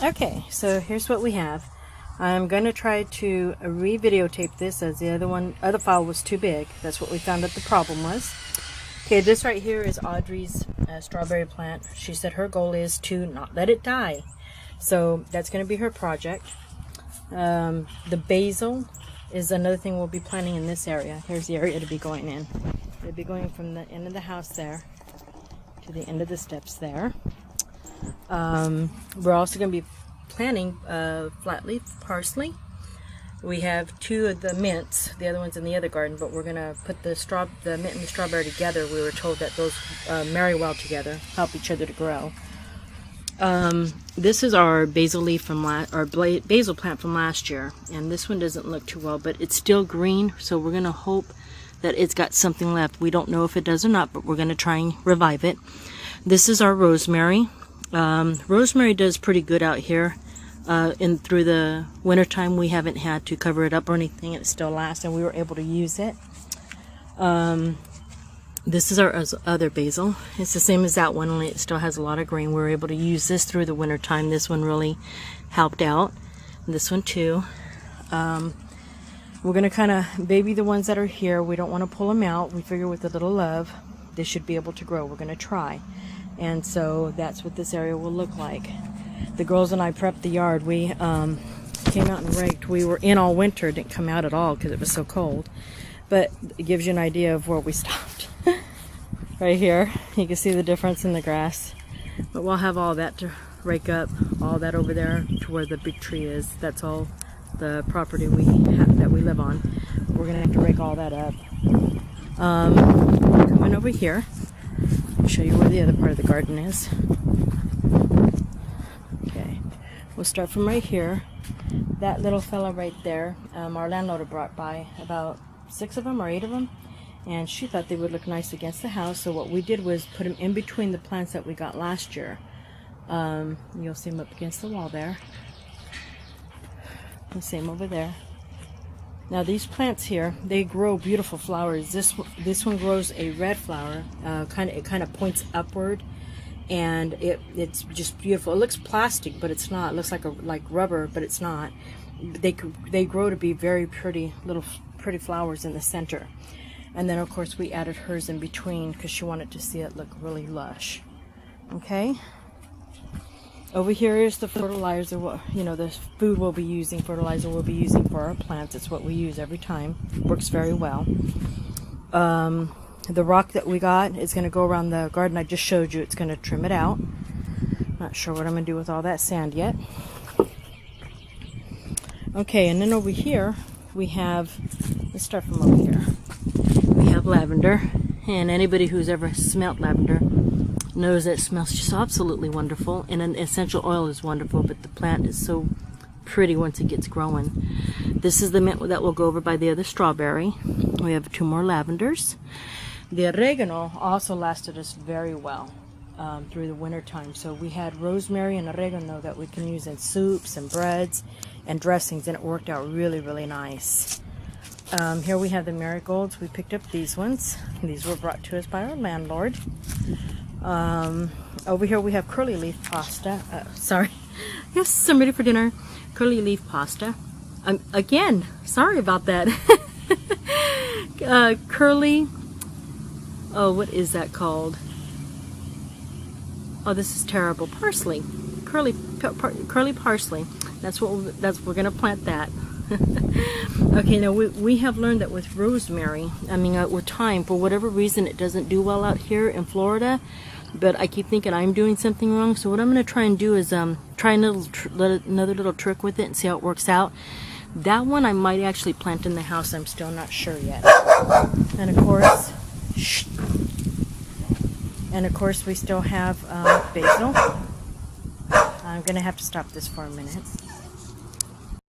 Okay, so here's what we have. I'm going to try to re-videotape this as the other file was too big. That's what we found out the problem was. Okay, this right here is Audrey's strawberry plant. She said her goal is to not let it die. So that's going to be her project. The basil is another thing we'll be planting in this area. Here's the area to be going in. It'll be going from the end of the house there to the end of the steps there. We're also going to be planting flatleaf parsley. We have two of the mints, the other one's in the other garden, but we're going to put the mint and the strawberry together. We were told that those marry well together, help each other to grow. This is our basil leaf from basil plant from last year, and this one doesn't look too well, but it's still green, so we're going to hope that it's got something left. We don't know if it does or not, but we're going to try and revive it. This is our rosemary. Rosemary does pretty good out here. Through the winter time, we haven't had to cover it up or anything. It still lasts, and we were able to use it. This is our other basil. It's the same as that one, only it still has a lot of green. We were able to use this through the winter time. This one really helped out. This one too. We're going to kind of baby the ones that are here. We don't want to pull them out. We figure with a little love, they should be able to grow. We're going to try. And so that's what this area will look like. The girls and I prepped the yard. We came out and raked. We were in all winter. Didn't come out at all because it was so cold. But it gives you an idea of where we stopped. Right here, you can see the difference in the grass. But we'll have all that to rake up, all that over there to where the big tree is. That's all the property that we live on. We're gonna have to rake all that up. Coming over here, I'll show you where the other part of the garden is. Okay, we'll start from right here. That little fella right there, our landlord brought by about 6 of them or 8 of them, and she thought they would look nice against the house. So what we did was put them in between the plants that we got last year. You'll see them up against the wall there. The same over there. Now these plants here, they grow beautiful flowers. This one grows a red flower. It kind of points upward, and it's just beautiful. It looks plastic, but it's not. It looks like rubber, but it's not. They grow to be very pretty flowers in the center. And then of course we added hers in between because she wanted to see it look really lush. Okay. Over here is the fertilizer, the food we'll be using, fertilizer we'll be using for our plants. It's what we use every time. Works very well. The rock that we got is going to go around the garden. I just showed you. It's going to trim it out. Not sure what I'm going to do with all that sand yet. Okay, and then over here we have, let's start from over here. We have lavender, and anybody who's ever smelt lavender knows that it smells just absolutely wonderful, and an essential oil is wonderful, but the plant is so pretty once it gets growing. This is the mint that will go over by the other strawberry. We have 2 more lavenders. The oregano also lasted us very well through the winter time. So we had rosemary and oregano that we can use in soups and breads and dressings, and it worked out really, really nice. Here we have the marigolds. We picked up these ones. These were brought to us by our landlord. Over here we have curly leaf pasta. Yes, I'm ready for dinner. Curly leaf pasta. Again, sorry about that. Curly, what is that called? Oh, this is terrible. Parsley. Curly parsley. We're gonna plant that. Okay, now we have learned that with rosemary, with thyme, for whatever reason it doesn't do well out here in Florida, but I keep thinking I'm doing something wrong. So what I'm going to try and do is try another little trick with it and see how it works out. That one I might actually plant in the house. I'm still not sure yet. And of course we still have basil. I'm going to have to stop this for a minute.